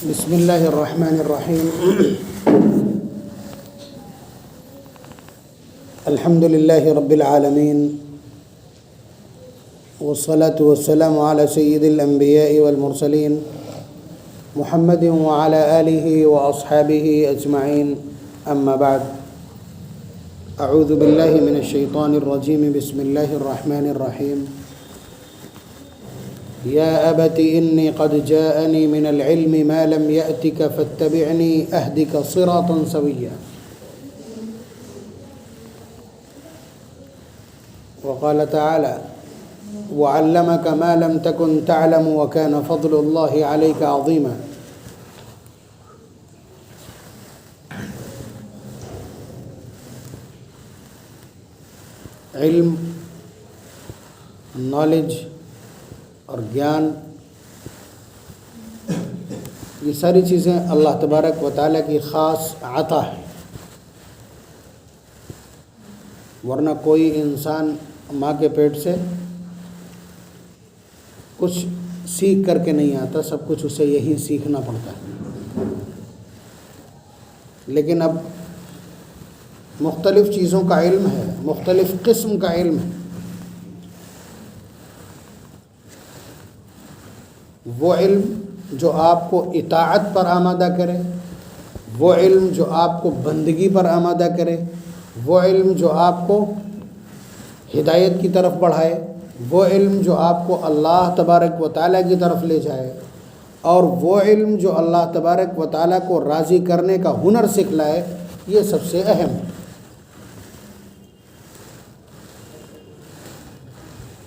بسم اللہ الرحمن الرحیم الحمد للہ رب العالمین والصلاة والسلام علی سید الانبیاء والمرسلین محمد وعلی آلہ واصحابہ اجمعین اما بعد اعوذ باللہ من الشیطان الرجیم بسم اللہ الرحمن الرحیم یا ابت انی قد جاءنی من العلم ما لم یأتک فاتبعنی اہدک صراطا سویا وقال تعالی وعلمك ما لم تكن تعلم وكان فضل الله عليك عظيما علم، نالج اور گیان، یہ ساری چیزیں اللہ تبارک و تعالیٰ کی خاص عطا ہے، ورنہ کوئی انسان ماں کے پیٹ سے کچھ سیکھ کر کے نہیں آتا، سب کچھ اسے یہی سیکھنا پڑتا ہے۔ لیکن اب مختلف چیزوں کا علم ہے، مختلف قسم کا علم ہے۔ وہ علم جو آپ کو اطاعت پر آمادہ کرے، وہ علم جو آپ کو بندگی پر آمادہ کرے، وہ علم جو آپ کو ہدایت کی طرف بڑھائے، وہ علم جو آپ کو اللہ تبارک و تعالیٰ کی طرف لے جائے، اور وہ علم جو اللہ تبارک و تعالیٰ کو راضی کرنے کا ہنر سکھلائے، یہ سب سے اہم ہے۔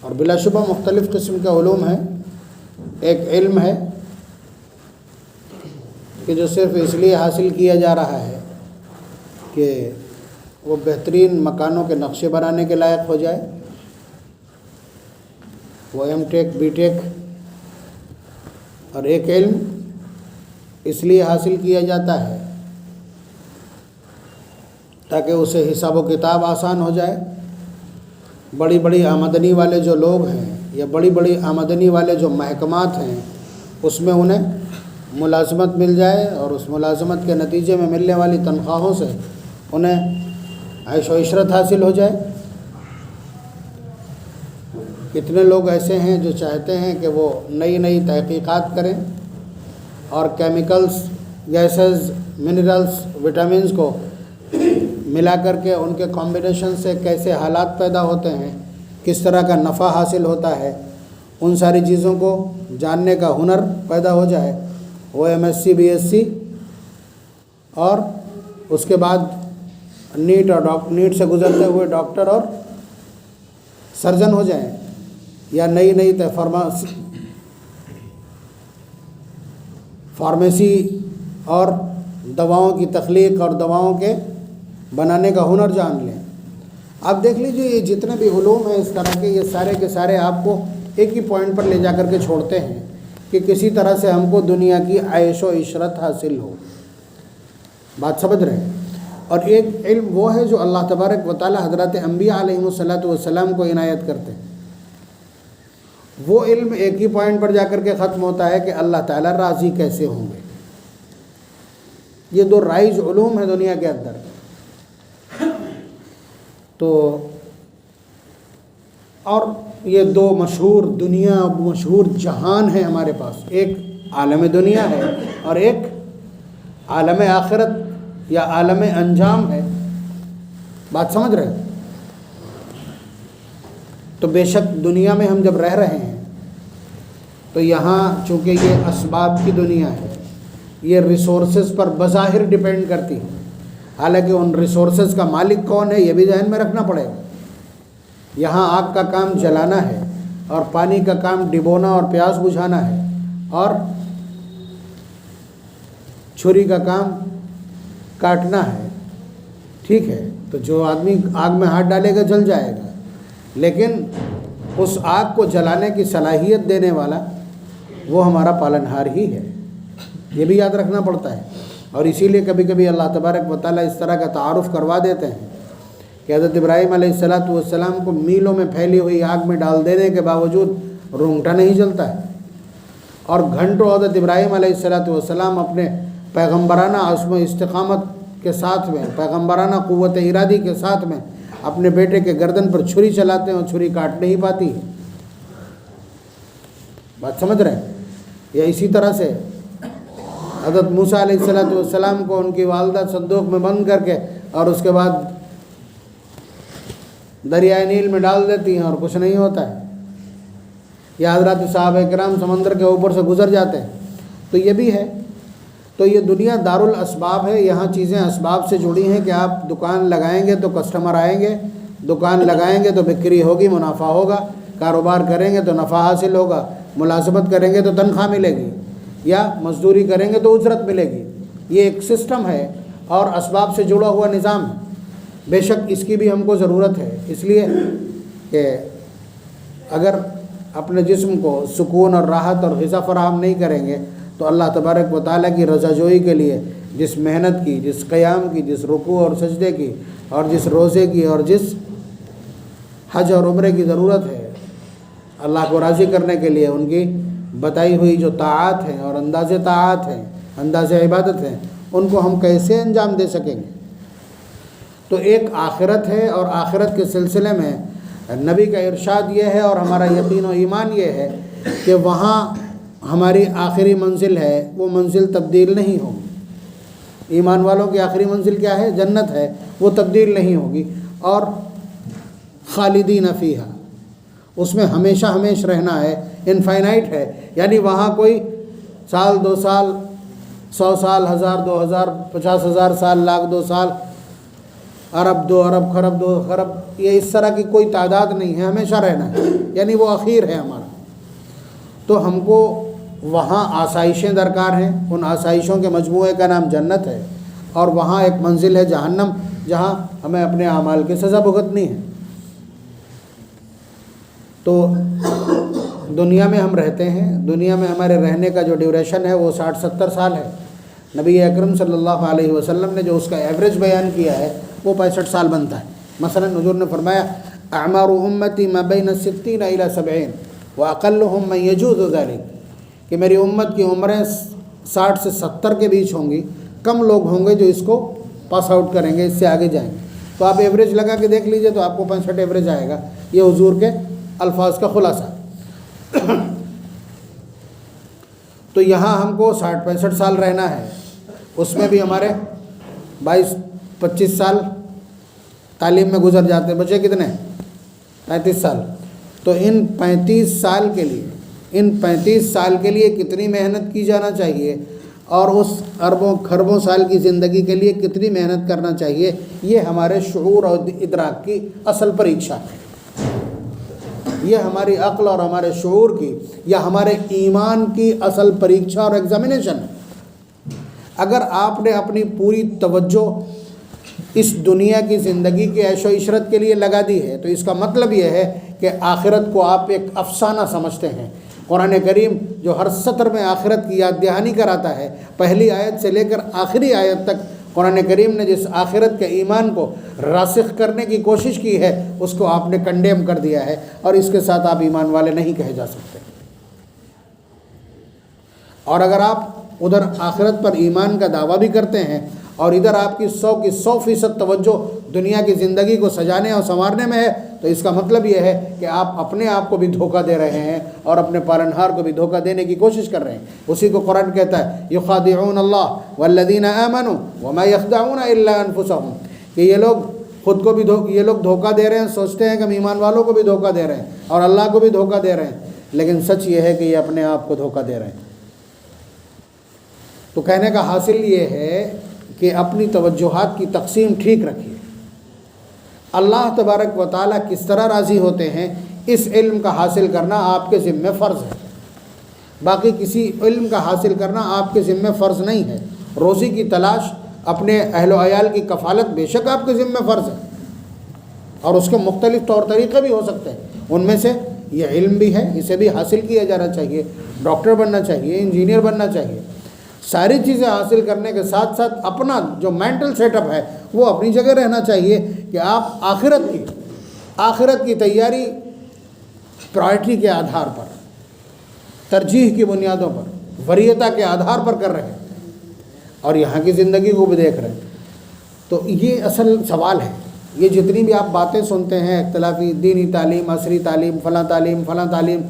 اور بلا شبہ مختلف قسم کے علوم ہیں۔ ایک علم ہے کہ جو صرف اس لیے حاصل کیا جا رہا ہے کہ وہ بہترین مکانوں کے نقشے بنانے کے لائق ہو جائے، وہ ایم ٹیک بی ٹیک۔ اور ایک علم اس لیے حاصل کیا جاتا ہے تاکہ اسے حساب و کتاب آسان ہو جائے۔ بڑی بڑی آمدنی والے جو لوگ ہیں یا بڑی بڑی آمدنی والے جو محکمات ہیں، اس میں انہیں ملازمت مل جائے، اور اس ملازمت کے نتیجے میں ملنے والی تنخواہوں سے انہیں عیش و عشرت حاصل ہو جائے۔ کتنے لوگ ایسے ہیں جو چاہتے ہیں کہ وہ نئی نئی تحقیقات کریں اور کیمیکلز، گیسز، منرلز، وٹامنز کو ملا کر کے ان کے کمبینیشن سے کیسے حالات پیدا ہوتے ہیں، کس طرح کا نفع حاصل ہوتا ہے، ان ساری چیزوں کو جاننے کا ہنر پیدا ہو جائے۔ وہ M S C, B S C اور اس کے بعد نیٹ سے گزرتے ہوئے ڈاکٹر اور سرجن ہو جائیں، یا نئی نئی فارمیسی اور دواؤں کی تخلیق اور دواؤں کے بنانے کا ہنر جان لیں۔ آپ دیکھ لیجئے یہ جتنے بھی علوم ہیں اس طرح کے، یہ سارے کے سارے آپ کو ایک ہی پوائنٹ پر لے جا کر کے چھوڑتے ہیں کہ کسی طرح سے ہم کو دنیا کی عیش و عشرت حاصل ہو۔ بات سمجھ رہے ہیں؟ اور ایک علم وہ ہے جو اللہ تبارک و تعالی حضرات انبیاء علیہم الصلاۃ کو عنایت کرتے ہیں۔ وہ علم ایک ہی پوائنٹ پر جا کر کے ختم ہوتا ہے کہ اللہ تعالیٰ راضی کیسے ہوں گے۔ یہ دو رائج علوم ہیں دنیا کے اندر۔ تو اور یہ دو مشہور دنیا، مشہور جہان ہیں ہمارے پاس، ایک عالم دنیا ہے اور ایک عالم آخرت یا عالم انجام ہے۔ بات سمجھ رہے ہیں؟ تو بے شک دنیا میں ہم جب رہ رہے ہیں تو یہاں چونکہ یہ اسباب کی دنیا ہے، یہ ریسورسز پر بظاہر ڈیپینڈ کرتی ہے، حالانکہ ان ریسورسز کا مالک کون ہے یہ بھی ذہن میں رکھنا پڑے گا۔ یہاں آگ کا کام جلانا ہے، اور پانی کا کام ڈبونا اور پیاس بجھانا ہے، اور چھری کا کام کاٹنا ہے۔ ٹھیک ہے، تو جو آدمی آگ میں ہاتھ ڈالے گا جل جائے گا، لیکن اس آگ کو جلانے کی صلاحیت دینے والا وہ ہمارا پالنہار ہی ہے، یہ بھی یاد رکھنا پڑتا ہے۔ اور اسی لیے کبھی کبھی اللہ تبارک و تعالیٰ اس طرح کا تعارف کروا دیتے ہیں کہ حضرت ابراہیم علیہ السلام کو میلوں میں پھیلی ہوئی آگ میں ڈال دینے کے باوجود رونگٹا نہیں جلتا ہے۔ اور گھنٹوں حضرت ابراہیم علیہ السلام اپنے پیغمبرانہ عزم و استقامت کے ساتھ میں، پیغمبرانہ قوت ارادی کے ساتھ میں اپنے بیٹے کے گردن پر چھری چلاتے ہیں اور چھری کاٹ نہیں پاتی ہے۔ بات سمجھ رہے ہیں؟ یا اسی طرح سے حضرت موسیٰ علیہ السلام کو ان کی والدہ صندوق میں بند کر کے اور اس کے بعد دریائے نیل میں ڈال دیتی ہیں اور کچھ نہیں ہوتا ہے، یا حضرات صحابہ کرام سمندر کے اوپر سے گزر جاتے ہیں۔ تو یہ بھی ہے۔ تو یہ دنیا دارالاسباب ہے، یہاں چیزیں اسباب سے جڑی ہیں کہ آپ دکان لگائیں گے تو کسٹمر آئیں گے، دکان لگائیں گے تو بکری ہوگی، منافع ہوگا، کاروبار کریں گے تو نفع حاصل ہوگا، ملازمت کریں گے تو تنخواہ ملے گی، یا مزدوری کریں گے تو اجرت ملے گی۔ یہ ایک سسٹم ہے اور اسباب سے جڑا ہوا نظام ہے۔ بے شک اس کی بھی ہم کو ضرورت ہے، اس لیے کہ اگر اپنے جسم کو سکون اور راحت اور غذا فراہم نہیں کریں گے تو اللہ تبارک و تعالیٰ کی رضا جوئی کے لیے جس محنت کی، جس قیام کی، جس رکوع اور سجدے کی، اور جس روزے کی، اور جس حج اور عمرے کی ضرورت ہے، اللہ کو راضی کرنے کے لیے ان کی بتائی ہوئی جو طاعات ہیں اور انداز طاعات ہیں، انداز عبادت ہیں، ان کو ہم کیسے انجام دے سکیں گے؟ تو ایک آخرت ہے، اور آخرت کے سلسلے میں نبی کا ارشاد یہ ہے اور ہمارا یقین و ایمان یہ ہے کہ وہاں ہماری آخری منزل ہے، وہ منزل تبدیل نہیں ہوگی۔ ایمان والوں کی آخری منزل کیا ہے؟ جنت ہے، وہ تبدیل نہیں ہوگی، اور خالدین فیہا، اس میں ہمیشہ ہمیش رہنا ہے، انفائنائٹ ہے، یعنی وہاں کوئی سال، 2 سال، 100 سال، 1000، 2000، 50,000 سال، لاکھ، 2 سال، ارب، 2 ارب، خرب، 2 خرب، یہ اس طرح کی کوئی تعداد نہیں ہے، ہمیشہ رہنا ہے، یعنی وہ اخیر ہے ہمارا۔ تو ہم کو وہاں آسائشیں درکار ہیں، ان آسائشوں کے مجموعے کا نام جنت ہے، اور وہاں ایک منزل ہے جہنم، جہاں ہمیں اپنے اعمال کی سزا بھگتنی ہے۔ تو دنیا میں ہم رہتے ہیں، دنیا میں ہمارے رہنے کا جو ڈیوریشن ہے وہ 60-70 سال ہے۔ نبی اکرم صلی اللہ علیہ وسلم نے جو اس کا ایوریج بیان کیا ہے وہ 65 سال بنتا ہے۔ مثلا حضور نے فرمایا اعمار امتی ما بین 60 الی 70 واقلهم من یجوز ذلک، کہ میری امت کی عمریں 60 سے 70 کے بیچ ہوں گی، کم لوگ ہوں گے جو اس کو پاس آؤٹ کریں گے، اس سے آگے جائیں گے۔ تو آپ ایوریج لگا کے دیکھ لیجئے تو آپ کو 65 ایوریج آئے گا۔ یہ حضور کے الفاظ کا خلاصہ۔ تو یہاں ہم کو 60-65 سال رہنا ہے، اس میں بھی ہمارے 22-25 سال تعلیم میں گزر جاتے ہیں، بچے کتنے؟ 35 سال۔ تو ان 35 سال کے لیے کتنی محنت کی جانا چاہیے، اور اس اربوں کھربوں سال کی زندگی کے لیے کتنی محنت کرنا چاہیے، یہ ہمارے شعور اور ادراک کی اصل پریکشا ہے۔ یہ ہماری عقل اور ہمارے شعور کی یا ہمارے ایمان کی اصل پریکشا اور ایگزامینیشن ہے۔ اگر آپ نے اپنی پوری توجہ اس دنیا کی زندگی کے عیش و عشرت کے لیے لگا دی ہے تو اس کا مطلب یہ ہے کہ آخرت کو آپ ایک افسانہ سمجھتے ہیں۔ قرآن کریم جو ہر سطر میں آخرت کی یاد دہانی کراتا ہے، پہلی آیت سے لے کر آخری آیت تک قرآن کریم نے جس آخرت کے ایمان کو راسخ کرنے کی کوشش کی ہے اس کو آپ نے کنڈیم کر دیا ہے، اور اس کے ساتھ آپ ایمان والے نہیں کہے جا سکتے۔ اور اگر آپ ادھر آخرت پر ایمان کا دعویٰ بھی کرتے ہیں اور ادھر آپ کی 100% توجہ دنیا کی زندگی کو سجانے اور سنوارنے میں ہے، تو اس کا مطلب یہ ہے کہ آپ اپنے آپ کو بھی دھوکہ دے رہے ہیں اور اپنے پالنہار کو بھی دھوکہ دینے کی کوشش کر رہے ہیں۔ اسی کو قرآن کہتا ہے یخادعون اللہ والذین آمنوا وما یخدعون الا انفسهم، کہ یہ لوگ خود کو بھی یہ لوگ دھوکہ دے رہے ہیں، سوچتے ہیں کہ ہم ایمان والوں کو بھی دھوکہ دے رہے ہیں اور اللہ کو بھی دھوکہ دے رہے ہیں، لیکن سچ یہ ہے کہ یہ اپنے آپ کو دھوکہ دے رہے ہیں۔ تو کہنے کا حاصل یہ ہے کہ اپنی توجہات کی تقسیم ٹھیک رکھیے۔ اللہ تبارک و تعالیٰ کس طرح راضی ہوتے ہیں اس علم کا حاصل کرنا آپ کے ذمہ فرض ہے، باقی کسی علم کا حاصل کرنا آپ کے ذمہ فرض نہیں ہے۔ روزی کی تلاش، اپنے اہل و عیال کی کفالت بے شک آپ کے ذمہ فرض ہے، اور اس کے مختلف طور طریقے بھی ہو سکتے ہیں، ان میں سے یہ علم بھی ہے، اسے بھی حاصل کیا جانا چاہیے، ڈاکٹر بننا چاہیے، انجینئر بننا چاہیے۔ ساری چیزیں حاصل کرنے کے ساتھ ساتھ اپنا جو مینٹل سیٹ اپ ہے وہ اپنی جگہ رہنا چاہیے کہ آپ آخرت کی تیاری پرائرٹی کے آدھار پر، ترجیح کی بنیادوں پر، وریتا کے آدھار پر کر رہے ہیں اور یہاں کی زندگی کو بھی دیکھ رہے ہیں۔ تو یہ اصل سوال ہے۔ یہ جتنی بھی آپ باتیں سنتے ہیں اختلافی، دینی تعلیم، عصری تعلیم، فلاں تعلیم، فلاں تعلیم،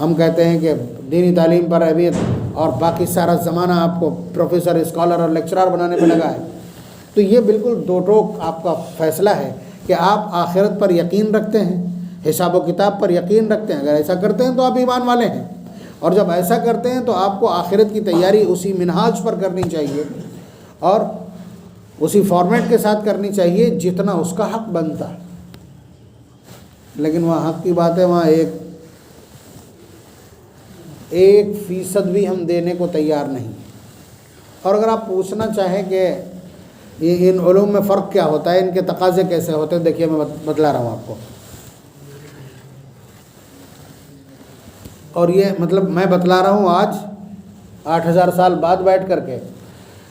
ہم کہتے ہیں کہ دینی تعلیم پر اہمیت، اور باقی سارا زمانہ آپ کو پروفیسر، اسکالر اور لیکچرار بنانے پہ لگا ہے، تو یہ بالکل دو ٹوک آپ کا فیصلہ ہے کہ آپ آخرت پر یقین رکھتے ہیں، حساب و کتاب پر یقین رکھتے ہیں۔ اگر ایسا کرتے ہیں تو آپ ایمان والے ہیں، اور جب ایسا کرتے ہیں تو آپ کو آخرت کی تیاری اسی منہاج پر کرنی چاہیے اور اسی فارمیٹ کے ساتھ کرنی چاہیے جتنا اس کا حق بنتا ہے۔ لیکن وہاں حق کی بات ہے، وہاں 1% بھی ہم دینے کو تیار نہیں۔ اور اگر آپ پوچھنا چاہیں کہ یہ ان علوم میں فرق کیا ہوتا ہے، ان کے تقاضے کیسے ہوتے ہیں، دیکھیے میں بتلا رہا ہوں آپ کو۔ اور یہ مطلب میں بتلا رہا ہوں آج 8000 سال بعد بیٹھ کر کے۔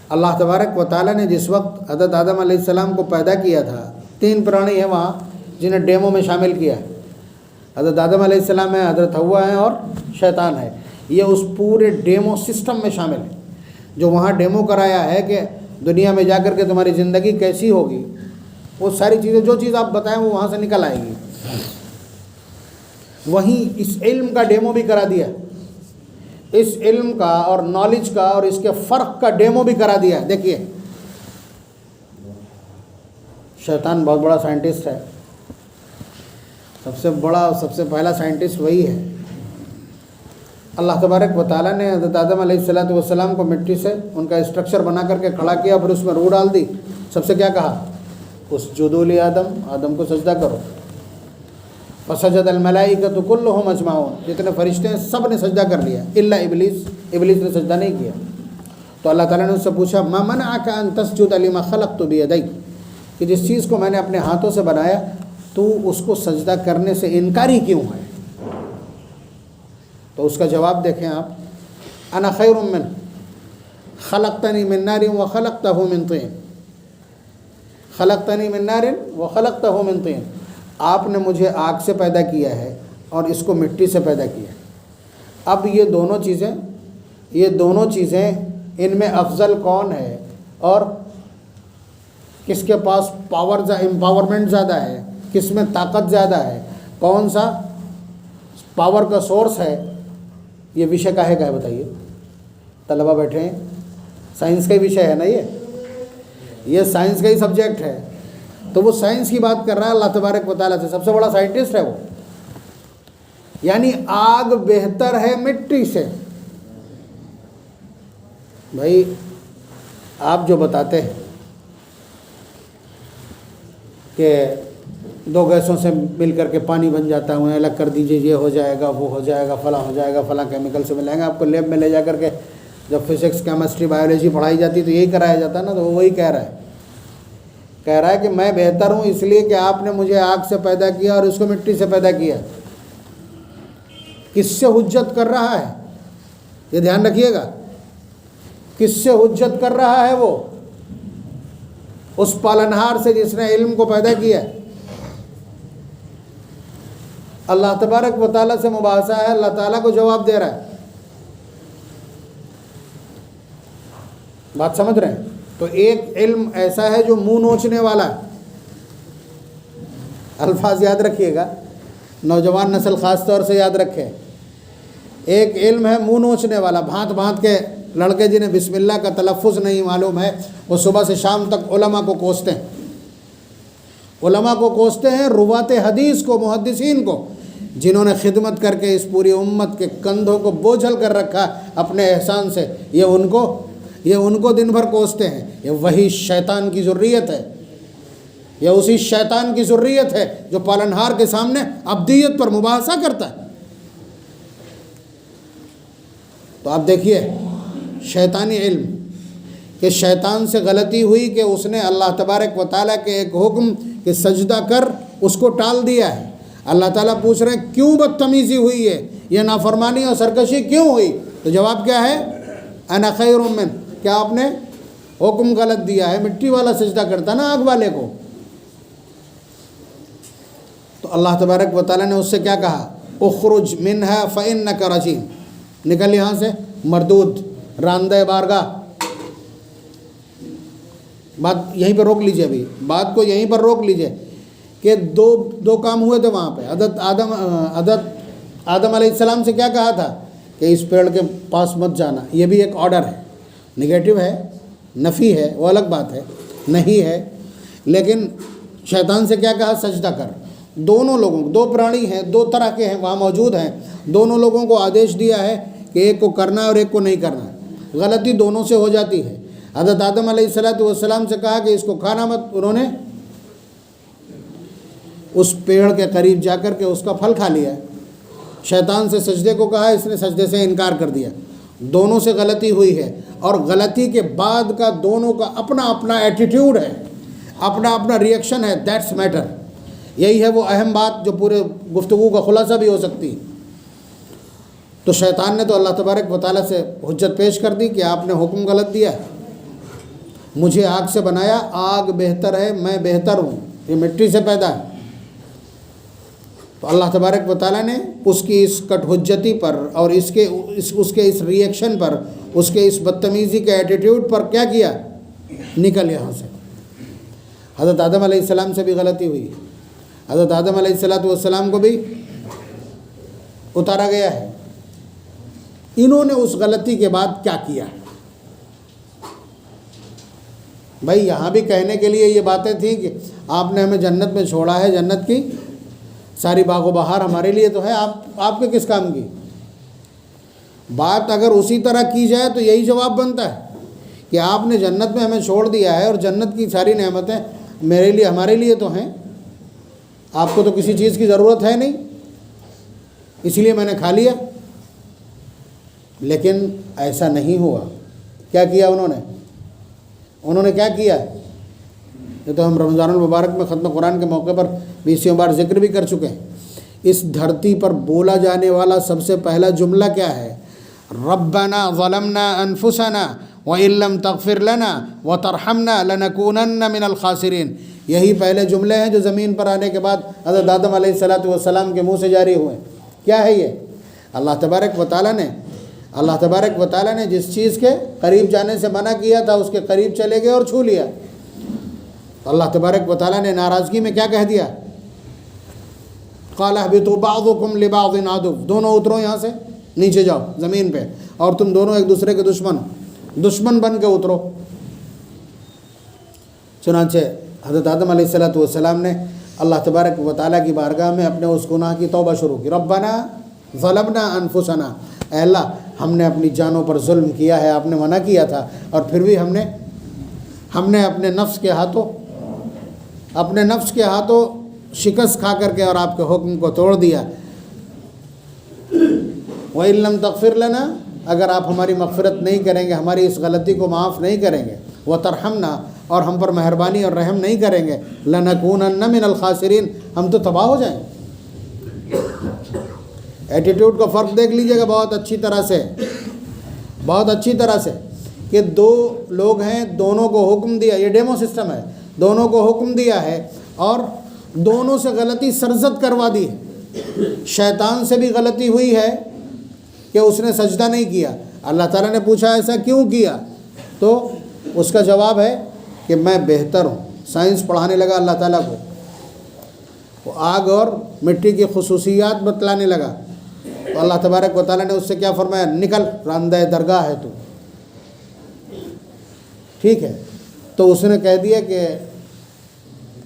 اللہ تبارک و تعالیٰ نے جس وقت حضرت آدم علیہ السلام کو پیدا کیا تھا، 3 پرانی ہیں وہاں جنہیں ڈیمو میں شامل کیا ہے۔ حضرت آدم علیہ السلام ہے، حضرت حوا ہے اور شیطان ہے۔ یہ اس پورے ڈیمو سسٹم میں شامل ہے جو وہاں ڈیمو کرایا ہے کہ دنیا میں جا کر کے تمہاری زندگی کیسی ہوگی، وہ ساری چیزیں جو چیز آپ بتائیں وہ وہاں سے نکل آئے گی۔ وہیں اس علم کا ڈیمو بھی کرا دیا، اس علم کا اور نالج کا اور اس کے فرق کا ڈیمو بھی کرا دیا۔ دیکھیے شیطان بہت بڑا سائنٹسٹ ہے، سب سے بڑا سب سے پہلا سائنٹسٹ وہی ہے۔ اللہ تبارک و تعالیٰ نے حضرت آدم علیہ السلام کو مٹی سے ان کا اسٹرکچر بنا کر کے کھڑا کیا، پھر اس میں روح ڈال دی، سب سے کیا کہا؟ اسجدوا لآدم، آدم کو سجدہ کرو۔ فسجد الملائکۃ کلھم اجمعون، جتنے فرشتے ہیں سب نے سجدہ کر لیا الا ابلیس، ابلیس نے سجدہ نہیں کیا۔ تو اللہ تعالیٰ نے اس سے پوچھا ما منعک ان تسجد لما خلقت بیدی، کہ جس چیز کو میں نے اپنے ہاتھوں سے بنایا تو اس کو سجدہ کرنے سے انکاری کیوں ہے؟ تو اس کا جواب دیکھیں آپ، انا خیر من خلقتنی من نار وخلقتہ من طین، خلقتنی من نار وخلقتہ من طین، آپ نے مجھے آگ سے پیدا کیا ہے اور اس کو مٹی سے پیدا کیا ہے۔ اب یہ دونوں چیزیں ان میں افضل کون ہے اور کس کے پاس امپاورمنٹ زیادہ ہے، کس میں طاقت زیادہ ہے، کون سا پاور کا سورس ہے، یہ وشے کا ہے بتائیے؟ طلبہ بیٹھے ہیں، سائنس کا ہی وشے ہے نا، یہ سائنس کا ہی سبجیکٹ ہے، تو وہ سائنس کی بات کر رہا ہے اللہ تبارک و تعالیٰ سے، سب سے بڑا سائنٹسٹ ہے وہ۔ یعنی آگ بہتر ہے مٹی سے۔ بھائی آپ جو بتاتے ہیں کہ 2 گیسوں سے مل کر کے پانی بن جاتا ہے، انہیں الگ کر دیجئے، یہ ہو جائے گا، وہ ہو جائے گا، فلاں ہو جائے گا، فلاں کیمیکل سے ملائیں گے، آپ کو لیب میں لے جا کر کے جب فزکس، کیمسٹری، بایولوجی پڑھائی جاتی تو یہی کرایا جاتا نا، تو وہ وہی کہہ رہا ہے کہ میں بہتر ہوں اس لیے کہ آپ نے مجھے آگ سے پیدا کیا اور اس کو مٹی سے پیدا کیا۔ کس سے حجت کر رہا ہے؟ یہ دھیان رکھیے گا، کس سے حجت کر رہا ہے وہ؟ اس پالنہار سے جس نے علم کو پیدا کیا۔ اللہ تبارک و تعالیٰ سے مباحثہ ہے، اللہ تعالیٰ کو جواب دے رہا ہے۔ بات سمجھ رہے ہیں؟ تو ایک علم ایسا ہے جو منہ نوچنے والا ہے، الفاظ یاد رکھیے گا، نوجوان نسل خاص طور سے یاد رکھے۔ ایک علم ہے منہ نوچنے والا، بھانت بھانت کے لڑکے جنہیں بسم اللہ کا تلفظ نہیں معلوم ہے، وہ صبح سے شام تک علماء کو کوستے ہیں، علماء کو کوستے ہیں، روات حدیث کو، محدثین کو، جنہوں نے خدمت کر کے اس پوری امت کے کندھوں کو بوجھل کر رکھا اپنے احسان سے، یہ ان کو دن بھر کوستے ہیں۔ یہ وہی شیطان کی ذریت ہے، یہ اسی شیطان کی ذریت ہے جو پالنہار کے سامنے ابدیت پر مباحثہ کرتا ہے۔ تو آپ دیکھیے شیطانی علم کہ شیطان سے غلطی ہوئی کہ اس نے اللہ تبارک و تعالیٰ کے ایک حکم کہ سجدہ کر اس کو ٹال دیا ہے۔ اللہ تعالیٰ پوچھ رہے ہیں کیوں بدتمیزی ہوئی ہے، یہ نافرمانی اور سرکشی کیوں ہوئی؟ تو جواب کیا ہے؟ انا خیر من، کیا آپ نے حکم غلط دیا ہے؟ مٹی والا سجدہ کرتا نا آگ والے کو۔ تو اللہ تبارک و تعالیٰ نے اس سے کیا کہا؟ اخرج منہا فإنک رجیم، نکل یہاں سے مردود راندہ بارگاہ. بات یہیں پر روک لیجئے، ابھی بات کو یہیں پر روک لیجئے کہ دو کام ہوئے تھے وہاں پہ. حضرت آدم علیہ السلام سے کیا کہا تھا کہ اس پیڑ کے پاس مت جانا. یہ بھی ایک آرڈر ہے، نگیٹو ہے، نفی ہے، وہ الگ بات ہے، نہیں ہے. لیکن شیطان سے کیا کہا؟ سجدہ کر. دونوں لوگوں کو، دو پرانی ہیں، دو طرح کے ہیں وہاں موجود ہیں، دونوں لوگوں کو آدیش دیا ہے کہ ایک کو کرنا ہے اور ایک کو نہیں کرنا ہے. غلطی دونوں سے ہو جاتی ہے. حضرت آدم علیہ السلام سے کہا کہ اس کو کھانا مت، انہوں نے اس پیڑ کے قریب جا کر کے اس کا پھل کھا لیا. شیطان سے سجدے کو کہا، اس نے سجدے سے انکار کر دیا. دونوں سے غلطی ہوئی ہے، اور غلطی کے بعد کا دونوں کا اپنا اپنا ایٹیٹیوڈ ہے، اپنا اپنا ری ایکشن ہے. That's matter. یہی ہے وہ اہم بات جو پورے گفتگو کا خلاصہ بھی ہو سکتی. تو شیطان نے تو اللہ تبارک و تعالیٰ سے حجت پیش کر دی کہ آپ نے حکم غلط دیا، مجھے آگ سے بنایا، آگ بہتر ہے، میں بہتر ہوں، یہ مٹی سے پیدا ہے. تو اللہ تبارک و تعالیٰ نے اس کی اس کٹ حجتی پر اور اس کے اس ری ایکشن پر، اس کے اس بدتمیزی کے ایٹیٹیوڈ پر کیا کیا؟ نکل یہاں سے. حضرت آدم علیہ السلام سے بھی غلطی ہوئی. حضرت آدم علیہ السلام کو بھی اتارا گیا ہے. انہوں نے اس غلطی کے بعد کیا کیا؟ بھائی یہاں بھی کہنے کے لیے یہ باتیں تھیں کہ آپ نے ہمیں جنت میں چھوڑا ہے، جنت کی ساری باغ و بہار ہمارے لیے تو ہے، آپ کے کس کام کی؟ بات اگر اسی طرح کی جائے تو یہی جواب بنتا ہے کہ آپ نے جنت میں ہمیں چھوڑ دیا ہے اور جنت کی ساری نعمتیں میرے لیے، ہمارے لیے تو ہیں، آپ کو تو کسی چیز کی ضرورت ہے نہیں، اس لیے میں نے کھا لیا. لیکن ایسا نہیں ہوا. کیا کیا انہوں نے کیا کیا؟ یہ تو ہم رمضان المبارک میں ختم قرآن کے موقع پر 20 بار ذکر بھی کر چکے ہیں. اس دھرتی پر بولا جانے والا سب سے پہلا جملہ کیا ہے؟ ربنا ظلمنا انفسنا وَإِن لَّمْ تَغْفِرْ لَنَا وَتَرْحَمْنَا لَنَكُونَنَّ مِنَ الْخَاسِرِينَ. یہی پہلے جملے ہیں جو زمین پر آنے کے بعد حضرت آدم علیہ السلام کے منہ سے جاری ہوئے. کیا ہے یہ؟ اللہ تبارک و تعالیٰ نے جس چیز کے قریب جانے سے منع کیا تھا اس کے قریب چلے گئے اور چھو لیا. تو اللہ تبارک و تعالیٰ نے ناراضگی میں کیا کہہ دیا؟ قَالَ اهْبِطُوا بَعْضُكُمْ لِبَعْضٍ عَدُوٌّ. دونوں اترو یہاں سے، نیچے جاؤ زمین پہ، اور تم دونوں ایک دوسرے کے دشمن بن کے اترو. چنانچہ حضرت آدم علیہ السلام نے اللہ تبارک و تعالیٰ کی بارگاہ میں اپنے اس گناہ کی توبہ شروع کی. ربنا ظلمنا انفسنا. اے اللہ، ہم نے اپنی جانوں پر ظلم کیا ہے، آپ نے منع کیا تھا، اور پھر بھی ہم نے اپنے نفس کے ہاتھوں شکست کھا کر کے اور آپ کے حکم کو توڑ دیا. وَإِن لَّمْ تَغْفِرْ لَنَا. اگر آپ ہماری مغفرت نہیں کریں گے، ہماری اس غلطی کو معاف نہیں کریں گے، وَتَرْحَمْنَا، اور ہم پر مہربانی اور رحم نہیں کریں گے، لَنَكُونَنَّ مِنَ الْخَاسِرِينَ، ہم تو تباہ ہو جائیں. ایٹیٹیوڈ کا فرق دیکھ لیجئے گا بہت اچھی طرح سے کہ دو لوگ ہیں، دونوں کو حکم دیا، یہ ڈیمو سسٹم ہے، دونوں کو حکم دیا ہے اور دونوں سے غلطی سرزد کروا دی ہے. شیطان سے بھی غلطی ہوئی ہے کہ اس نے سجدہ نہیں کیا. اللہ تعالیٰ نے پوچھا ایسا کیوں کیا؟ تو اس کا جواب ہے کہ میں بہتر ہوں. سائنس پڑھانے لگا اللہ تعالیٰ کو، وہ آگ اور مٹی کی خصوصیات بتلانے لگا. تو اللہ تبارک و تعالیٰ نے اس سے کیا فرمایا؟ نکل، راندہ درگاہ ہے تو. ٹھیک ہے، تو اس نے کہہ دیا کہ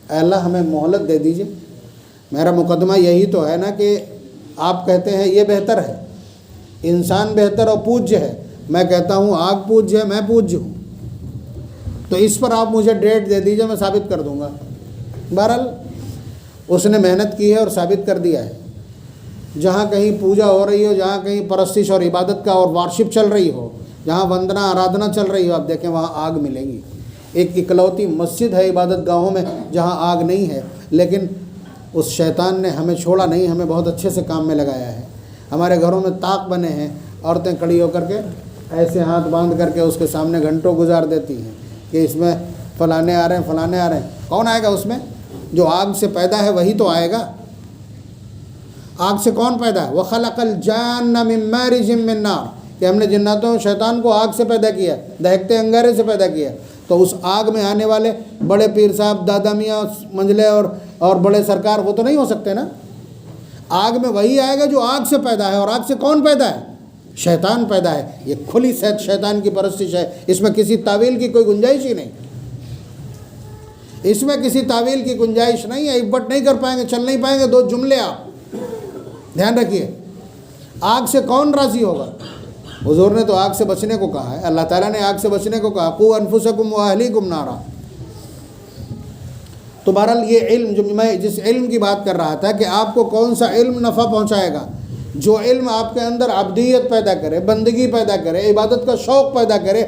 اے اللہ ہمیں مہلت دے دیجئے، میرا مقدمہ یہی تو ہے نا کہ آپ کہتے ہیں یہ بہتر ہے، انسان بہتر اور پوجیہ ہے، میں کہتا ہوں آگ پوجیہ ہے، میں پوجیہ ہوں، تو اس پر آپ مجھے ڈیٹ دے دیجئے، میں ثابت کر دوں گا. بہرحال اس نے محنت کی ہے اور ثابت کر دیا ہے. جہاں کہیں پوجا ہو رہی ہو، جہاں کہیں پرستش اور عبادت کا اور وارشپ چل رہی ہو، جہاں وندنا آرادھنا چل رہی ہو، آپ دیکھیں وہاں آگ ملے گی. ایک اکلوتی مسجد ہے عبادت گاہوں میں جہاں آگ نہیں ہے، لیکن اس شیطان نے ہمیں چھوڑا نہیں، ہمیں بہت اچھے سے کام میں لگایا ہے. ہمارے گھروں میں طاق بنے ہیں، عورتیں کھڑی ہو کر کے ایسے ہاتھ باندھ کر کے اس کے سامنے گھنٹوں گزار دیتی ہیں کہ اس میں فلانے آ رہے ہیں. کون آئے گا اس میں؟ جو آگ سے پیدا ہے وہی تو آئے گا. آگ سے کون پیدا ہے؟ وَخَلَقَ الْجَانَّ مِن مَارِجٍ مِّن نَارٍ، کہ ہم نے جناتوں شیطان کو آگ سے پیدا کیا، دہکتے انگارے سے پیدا کیا۔ تو اس آگ میں آنے والے بڑے پیر صاحب، دادا میاں، منجلے اور بڑے سرکار وہ تو نہیں ہو سکتے نا۔ آگ میں وہی آئے گا جو آگ سے پیدا ہے، اور آگ سے کون پیدا ہے؟ شیطان پیدا ہے۔ یہ کھلی صحت شیطان کی پرستش ہے، اس میں کسی تعویل کی کوئی گنجائش ہی نہیں، اس میں کسی تعویل کی گنجائش نہیں ہے۔ اکبٹ نہیں کر پائیں گے، چل نہیں پائیں گے دو جملے۔ آپ دھیان رکھیے، آگ سے کون راضی ہوگا؟ حضور نے تو آگ سے بچنے کو کہا ہے، اللہ تعالیٰ نے آگ سے بچنے کو کہا، قُوا أَنفُسَكُمْ وَأَهْلِيكُمْ نَارًا۔ تو بہرحال یہ علم، جو میں جس علم کی بات کر رہا تھا کہ آپ کو کون سا علم نفع پہنچائے گا، جو علم آپ کے اندر عبدیت پیدا کرے، بندگی پیدا کرے، عبادت کا شوق پیدا کرے،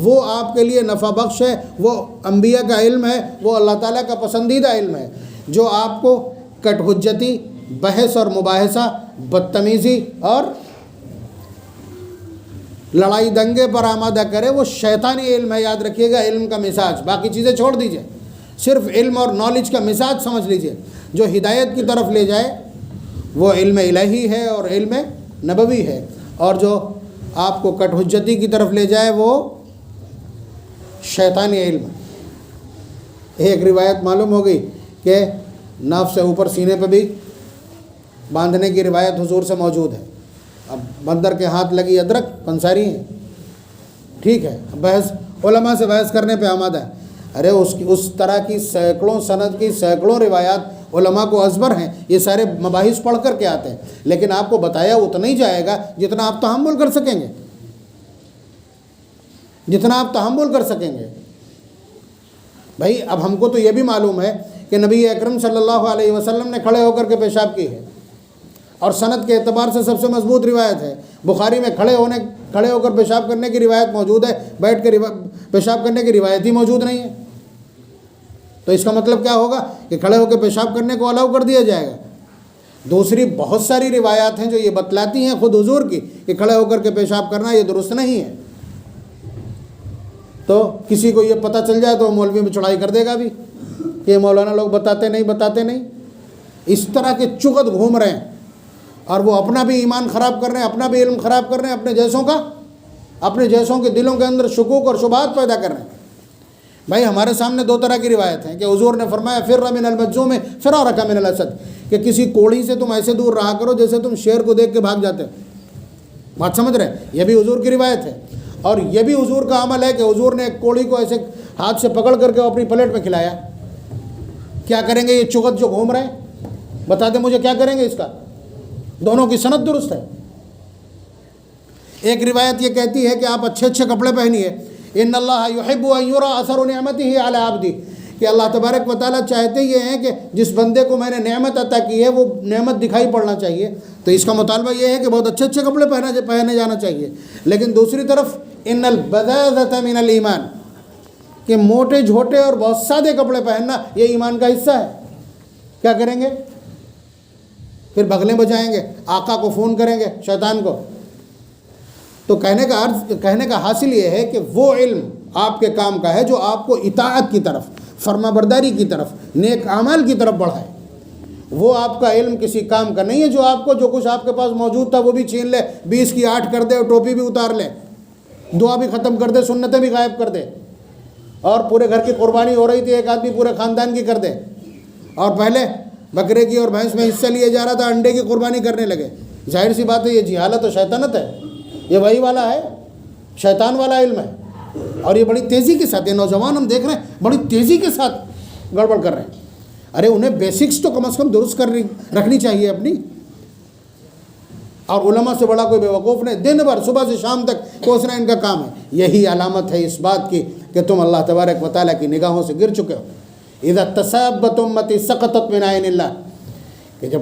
وہ آپ کے لیے نفع بخش ہے، وہ انبیاء کا علم ہے، وہ اللہ تعالیٰ کا پسندیدہ علم ہے۔ جو آپ کو کٹ حجتی، بحث اور مباحثہ، بدتمیزی اور لڑائی دنگے پر آمادہ کرے، وہ شیطانی علم ہے۔ یاد رکھیے گا، علم کا مزاج، باقی چیزیں چھوڑ دیجئے، صرف علم اور نالج کا مزاج سمجھ لیجئے۔ جو ہدایت کی طرف لے جائے وہ علم الہی ہے اور علم نبوی ہے، اور جو آپ کو کٹ حجتی کی طرف لے جائے وہ شیطانی علم ہے۔ ایک روایت معلوم ہو گئی کہ ناف سے اوپر سینے پہ بھی باندھنے کی روایت حضور سے موجود ہے۔ اب بندر کے ہاتھ لگی ادرک پنساری ہے، ٹھیک ہے، بحث علماء سے بحث کرنے پہ آمادہ ہے۔ ارے اس طرح کی سینکڑوں سند کی سینکڑوں روایات علماء کو ازبر ہیں، یہ سارے مباحث پڑھ کر کے آتے ہیں، لیکن آپ کو بتایا اتنا ہی جائے گا جتنا آپ تحمل کر سکیں گے، جتنا آپ تحمل کر سکیں گے۔ بھائی اب ہم کو تو یہ بھی معلوم ہے کہ نبی اکرم صلی اللہ علیہ وسلم نے کھڑے ہو کر کے پیشاب کی ہے، اور سند کے اعتبار سے سب سے مضبوط روایت ہے۔ بخاری میں کھڑے ہو کر پیشاب کرنے کی روایت موجود ہے، بیٹھ کے پیشاب کرنے کی روایت ہی موجود نہیں ہے۔ تو اس کا مطلب کیا ہوگا کہ کھڑے ہو کے پیشاب کرنے کو الاؤ کر دیا جائے گا۔ دوسری بہت ساری روایات ہیں جو یہ بتلاتی ہیں خود حضور کی کہ کھڑے ہو کر کے پیشاب کرنا یہ درست نہیں ہے۔ تو کسی کو یہ پتہ چل جائے تو مولوی میں چڑھائی کر دے گا بھی کہ مولانا لوگ بتاتے نہیں۔ اس طرح کے چغت گھوم رہے ہیں، اور وہ اپنا بھی ایمان خراب کر رہے ہیں، اپنا بھی علم خراب کر رہے ہیں، اپنے جیسوں کے دلوں کے اندر شکوک اور شبہات پیدا کر رہے ہیں۔ بھائی ہمارے سامنے دو طرح کی روایت ہیں کہ حضور نے فرمایا فر من المجذوم فرارک من الاسد، کہ کسی کوڑی سے تم ایسے دور رہا کرو جیسے تم شیر کو دیکھ کے بھاگ جاتے ہو۔ بات سمجھ رہے ہیں؟ یہ بھی حضور کی روایت ہے، اور یہ بھی حضور کا عمل ہے کہ حضور نے ایک کوڑی کو ایسے ہاتھ سے پکڑ کر کے اپنی پلیٹ میں کھلایا۔ کیا کریں گے یہ چغت جو گھوم رہے ہیں؟ بتا دیں مجھے کیا کریں گے اس کا؟ دونوں کی سند درست ہے۔ ایک روایت یہ کہتی ہے کہ آپ اچھے کپڑے پہنیے، ان اللہ یحب ان یری اثر نعمتہ علی عبدہ، کہ اللہ تبارک و تعالیٰ چاہتے یہ ہیں کہ جس بندے کو میں نے نعمت عطا کی ہے وہ نعمت دکھائی پڑنا چاہیے۔ تو اس کا مطالبہ یہ ہے کہ بہت اچھے کپڑے پہنے جانا چاہیے۔ لیکن دوسری طرف ان البذاذۃ من الایمان، کہ موٹے جھوٹے اور بہت سادے کپڑے پہننا یہ ایمان کا حصہ ہے۔ کیا کریں گے؟ پھر بغلیں بجائیں گے، آقا کو فون کریں گے، شیطان کو۔ تو کہنے کا حاصل یہ ہے کہ وہ علم آپ کے کام کا ہے جو آپ کو اطاعت کی طرف، فرما برداری کی طرف، نیک اعمال کی طرف بڑھائے۔ وہ آپ کا علم کسی کام کا نہیں ہے جو آپ کو جو کچھ آپ کے پاس موجود تھا وہ بھی چھین لے، 20 کی 8 کر دے اور ٹوپی بھی اتار لے، دعا بھی ختم کر دے، سنتیں بھی غائب کر دے، اور پورے گھر کی قربانی ہو رہی تھی ایک آدمی پورے خاندان کی کر دے، اور پہلے بکرے کی اور بھینس میں حصہ لیے جا رہا تھا انڈے کی قربانی کرنے لگے۔ ظاہر سی بات ہے یہ جہالت و شیطنت ہے، یہ وہی والا ہے، شیطان والا علم ہے۔ اور یہ بڑی تیزی کے ساتھ، یہ نوجوان ہم دیکھ رہے ہیں بڑی تیزی کے ساتھ گڑبڑ کر رہے ہیں۔ ارے انہیں بیسکس تو کم از کم درست رکھنی چاہیے اپنی۔ اور علماء سے بڑا کوئی بیوقوف نہیں، دن بھر صبح سے شام تک کوسنا ان کا کام ہے۔ یہی علامت ہے اس بات کی کہ تم اللہ تبارک و تعالیٰ کی نگاہوں سے گر چکے ہو۔ اذا تسابت امتی سقطت من عین اللہ، کہ جب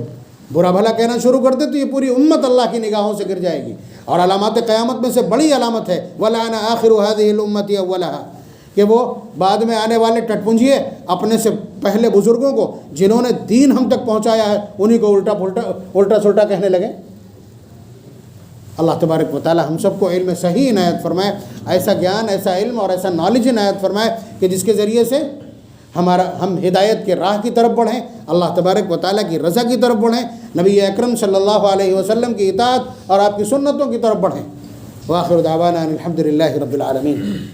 برا بھلا کہنا شروع کر دے تو یہ پوری امت اللہ کی نگاہوں سے گر جائے گی۔ اور علامات قیامت میں سے بڑی علامت ہے وَلَعَنَ آخِرُ هَذِهِ الْأُمَّةِ أَوَّلَهَا، کہ وہ بعد میں آنے والے ٹٹپنجیے اپنے سے پہلے بزرگوں کو جنہوں نے دین ہم تک پہنچایا ہے انہی کو الٹا سلٹا کہنے لگے۔ اللہ تبارک و تعالی ہم سب کو علم صحیح عنایت فرمائے، ایسا گیان، ایسا علم اور ایسا نالج عنایت فرمائے کہ جس کے ذریعے سے ہم ہدایت کے راہ کی طرف بڑھیں، اللہ تبارک و تعالیٰ کی رضا کی طرف بڑھیں، نبی اکرم صلی اللہ علیہ وسلم کی اطاعت اور آپ کی سنتوں کی طرف بڑھیں۔ وآخر دعوانا الحمد للہ رب العالمین۔